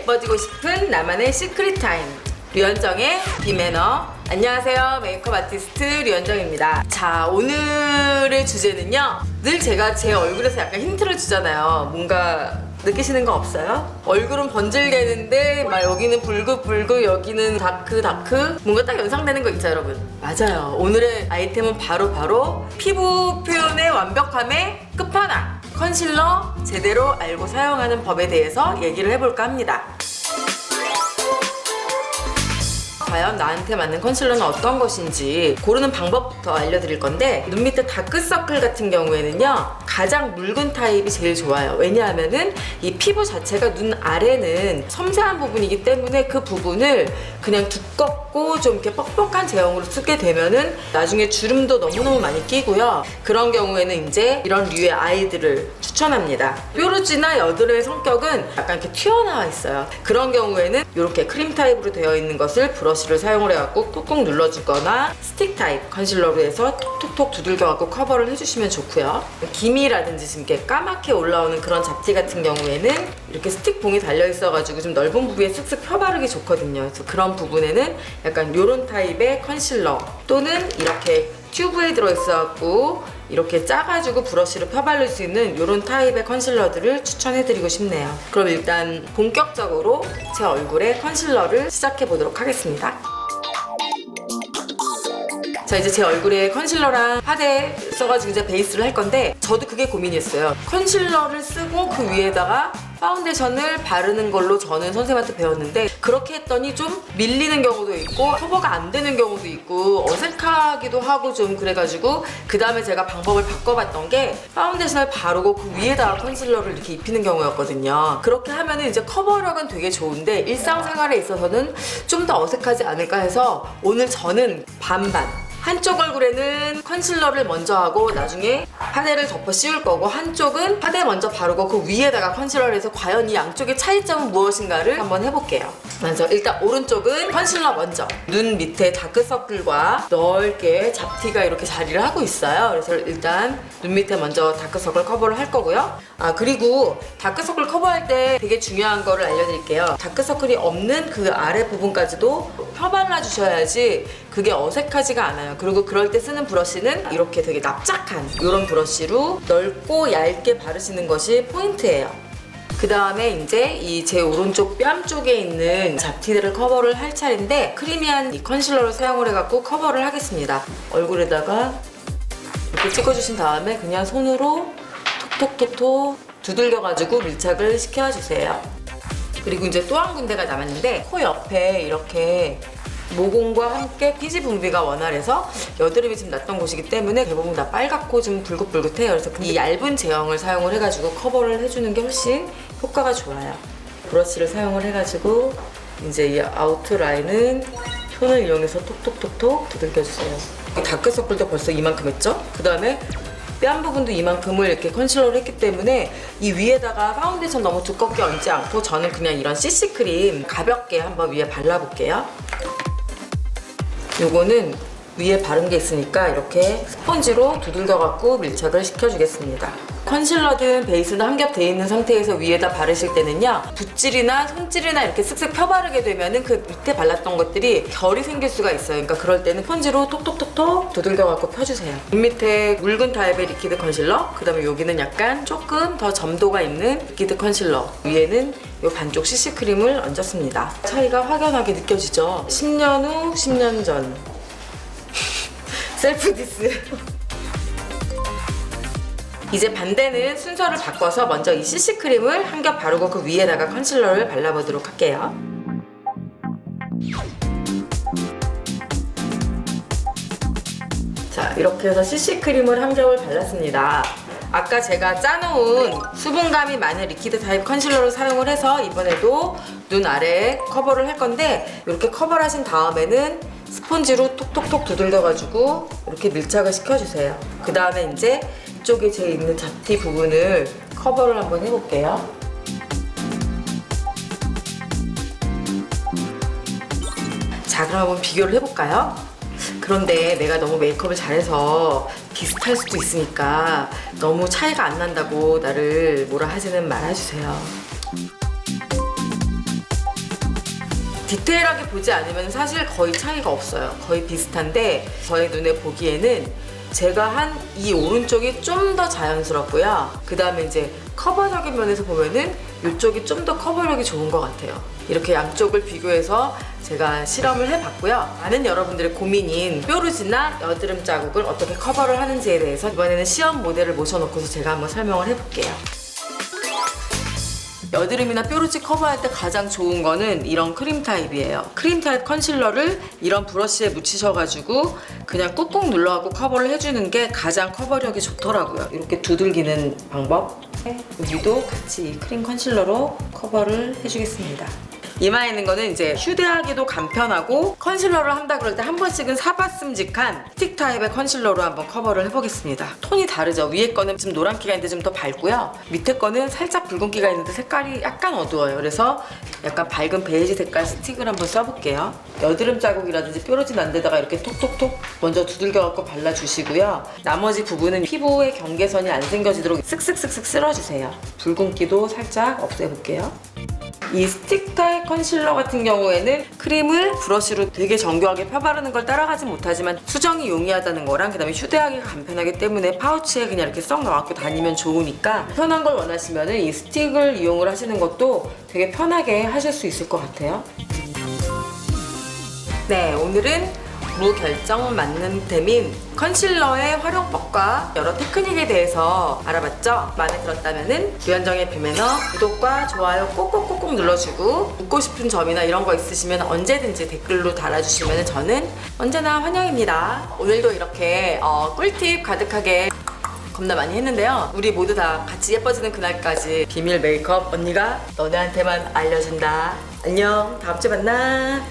예뻐지고 싶은 나만의 시크릿 타임, 류현정의 비매너. 안녕하세요, 메이크업 아티스트 류현정입니다. 자, 오늘의 주제는요, 늘 제가 제 얼굴에서 약간 힌트를 주잖아요. 뭔가 느끼시는 거 없어요? 얼굴은 번질개는데 막 여기는 붉고 여기는 다크 뭔가 딱 연상되는 거 있죠, 여러분? 맞아요. 오늘의 아이템은 바로 피부 표현의 완벽함의 끝판왕, 컨실러 제대로 알고 사용하는 법에 대해서 얘기를 해볼까 합니다. 과연 나한테 맞는 컨실러는 어떤 것인지 고르는 방법부터 알려드릴 건데, 눈 밑에 다크서클 같은 경우에는요, 가장 묽은 타입이 제일 좋아요. 왜냐하면은 이 피부 자체가 눈 아래는 섬세한 부분이기 때문에 그 부분을 그냥 두껍고 좀 이렇게 뻑뻑한 제형으로 쓰게 되면은 나중에 주름도 너무너무 많이 끼고요. 그런 경우에는 이제 이런 류의 아이들을 추천합니다. 뾰루지나 여드름의 성격은 약간 이렇게 튀어나와 있어요. 그런 경우에는 이렇게 크림 타입으로 되어 있는 것을 브러쉬를 사용을 해갖고 꾹꾹 눌러주거나 스틱 타입 컨실러로 해서 톡톡톡 두들겨갖고 커버를 해주시면 좋고요. 기미라든지 지금 이렇게 까맣게 올라오는 그런 잡티 같은 경우에는 이렇게 스틱 봉이 달려있어가지고 좀 넓은 부위에 쓱쓱 펴바르기 좋거든요. 그래서 그런 부분에는 약간 이런 타입의 컨실러, 또는 이렇게 튜브에 들어있어갖고 이렇게 짜가지고 브러쉬로 펴바를 수 있는 이런 타입의 컨실러들을 추천해드리고 싶네요. 그럼 일단 본격적으로 제 얼굴에 컨실러를 시작해보도록 하겠습니다. 자, 이제 제 얼굴에 컨실러랑 파데 써가지고 이제 베이스를 할 건데, 저도 그게 고민이었어요. 컨실러를 쓰고 그 위에다가 파운데이션을 바르는 걸로 저는 선생님한테 배웠는데, 그렇게 했더니 좀 밀리는 경우도 있고 커버가 안 되는 경우도 있고 어색하기도 하고 좀 그래가지고, 그 다음에 제가 방법을 바꿔봤던 게 파운데이션을 바르고 그 위에다가 컨실러를 이렇게 입히는 경우였거든요. 그렇게 하면은 이제 커버력은 되게 좋은데 일상생활에 있어서는 좀 더 어색하지 않을까 해서 오늘 저는 반반, 한쪽 얼굴에는 컨실러를 먼저 하고 나중에 파데를 덮어 씌울 거고, 한쪽은 파데 먼저 바르고 그 위에다가 컨실러를 해서 과연 이 양쪽의 차이점은 무엇인가를 한번 해볼게요. 먼저 일단 오른쪽은 컨실러 먼저. 눈 밑에 다크서클과 넓게 잡티가 이렇게 자리를 하고 있어요. 그래서 일단 눈 밑에 먼저 다크서클 커버를 할 거고요. 아, 그리고 다크서클 커버할 때 되게 중요한 거를 알려드릴게요. 다크서클이 없는 그 아래 부분까지도 펴발라 주셔야지 그게 어색하지가 않아요. 그리고 그럴 때 쓰는 브러쉬는 이렇게 되게 납작한 이런 브러쉬로 넓고 얇게 바르시는 것이 포인트예요. 그 다음에 이제 이 제 오른쪽 뺨 쪽에 있는 잡티들을 커버를 할 차례인데, 크리미한 이 컨실러를 사용을 해갖고 커버를 하겠습니다. 얼굴에다가 이렇게 찍어주신 다음에 그냥 손으로 톡톡톡톡 두들겨가지고 밀착을 시켜주세요. 그리고 이제 또 한 군데가 남았는데, 코 옆에 이렇게 모공과 함께 피지 분비가 원활해서 여드름이 좀 났던 곳이기 때문에 대부분 다 빨갛고 좀 붉긋붉긋해요. 그래서 이 얇은 제형을 사용을 해가지고 커버를 해주는 게 훨씬 효과가 좋아요. 브러쉬를 사용을 해가지고 이제 이 아우트라인은 손을 이용해서 톡톡톡톡 두들겨주세요. 다크서클도 벌써 이만큼 했죠? 그 다음에 뺨 부분도 이만큼을 이렇게 컨실러를 했기 때문에 이 위에다가 파운데이션 너무 두껍게 얹지 않고 저는 그냥 이런 CC크림 가볍게 한번 위에 발라볼게요. 요거는 위에 바른 게 있으니까 이렇게 스펀지로 두들겨갖고 밀착을 시켜주겠습니다. 컨실러든 베이스는 한 겹 돼 있는 상태에서 위에다 바르실 때는요, 붓질이나 손질이나 이렇게 쓱쓱 펴바르게 되면은 그 밑에 발랐던 것들이 결이 생길 수가 있어요. 그러니까 그럴 때는 스펀지로 톡톡톡톡 두들겨갖고 펴주세요. 눈 밑에 묽은 타입의 리퀴드 컨실러, 그 다음에 여기는 약간 조금 더 점도가 있는 리퀴드 컨실러, 위에는 이 반쪽 CC크림을 얹었습니다. 차이가 확연하게 느껴지죠? 10년 후, 10년 전. 셀프 디스. 이제 반대는 순서를 바꿔서 먼저 이 CC크림을 한 겹 바르고 그 위에다가 컨실러를 발라보도록 할게요. 자, 이렇게 해서 CC크림을 한 겹을 발랐습니다. 아까 제가 짜놓은 수분감이 많은 리퀴드 타입 컨실러를 사용을 해서 이번에도 눈 아래에 커버를 할 건데, 이렇게 커버를 하신 다음에는 스펀지로 톡톡톡 두들겨가지고 이렇게 밀착을 시켜주세요. 그 다음에 이제 이쪽에 제 있는 잡티 부분을 커버를 한번 해볼게요. 자, 그럼 한번 비교를 해볼까요? 그런데 내가 너무 메이크업을 잘해서 비슷할 수도 있으니까 너무 차이가 안 난다고 나를 뭐라 하지는 말아주세요. 디테일하게 보지 않으면 사실 거의 차이가 없어요. 거의 비슷한데 저의 눈에 보기에는 제가 한 이 오른쪽이 좀 더 자연스럽고요. 그 다음에 이제 커버적인 면에서 보면은 이쪽이 좀 더 커버력이 좋은 것 같아요. 이렇게 양쪽을 비교해서 제가 실험을 해봤고요. 많은 여러분들의 고민인 뾰루지나 여드름 자국을 어떻게 커버를 하는지에 대해서 이번에는 시험 모델을 모셔놓고서 제가 한번 설명을 해볼게요. 여드름이나 뾰루지 커버할 때 가장 좋은 거는 이런 크림 타입이에요. 크림 타입 컨실러를 이런 브러쉬에 묻히셔가지고 그냥 꾹꾹 눌러갖고 커버를 해주는 게 가장 커버력이 좋더라고요. 이렇게 두들기는 방법. 여기도 같이 이 크림 컨실러로 커버를 해주겠습니다. 이마에 있는 거는 이제 휴대하기도 간편하고 컨실러를 한다 그럴 때 한 번씩은 사봤음직한 스틱 타입의 컨실러로 한번 커버를 해보겠습니다. 톤이 다르죠. 위에 거는 좀 노란기가 있는데 좀 더 밝고요. 밑에 거는 살짝 붉은기가 있는데 색깔이 약간 어두워요. 그래서 약간 밝은 베이지 색깔 스틱을 한번 써볼게요. 여드름 자국이라든지 뾰루지 난 데다가 이렇게 톡톡톡 먼저 두들겨갖고 발라주시고요. 나머지 부분은 피부의 경계선이 안 생겨지도록 쓱쓱쓱쓱 쓸어주세요. 붉은기도 살짝 없애볼게요. 이 스틱 타입 컨실러 같은 경우에는 크림을 브러쉬로 되게 정교하게 펴바르는 걸 따라가지 못하지만 수정이 용이하다는 거랑 그 다음에 휴대하기가 간편하기 때문에 파우치에 그냥 이렇게 썩 넣어갖고 다니면 좋으니까 편한 걸 원하시면 이 스틱을 이용을 하시는 것도 되게 편하게 하실 수 있을 것 같아요. 네, 오늘은 무결정 만능템인 컨실러의 활용법과 여러 테크닉에 대해서 알아봤죠? 마음에 들었다면 유현정의 뷰매너 구독과 좋아요 꼭꼭꼭꼭 눌러주고 묻고 싶은 점이나 이런 거 있으시면 언제든지 댓글로 달아주시면 저는 언제나 환영입니다. 오늘도 이렇게 꿀팁 가득하게 겁나 많이 했는데요. 우리 모두 다 같이 예뻐지는 그날까지 비밀 메이크업 언니가 너네한테만 알려준다. 안녕, 다음 주에 만나.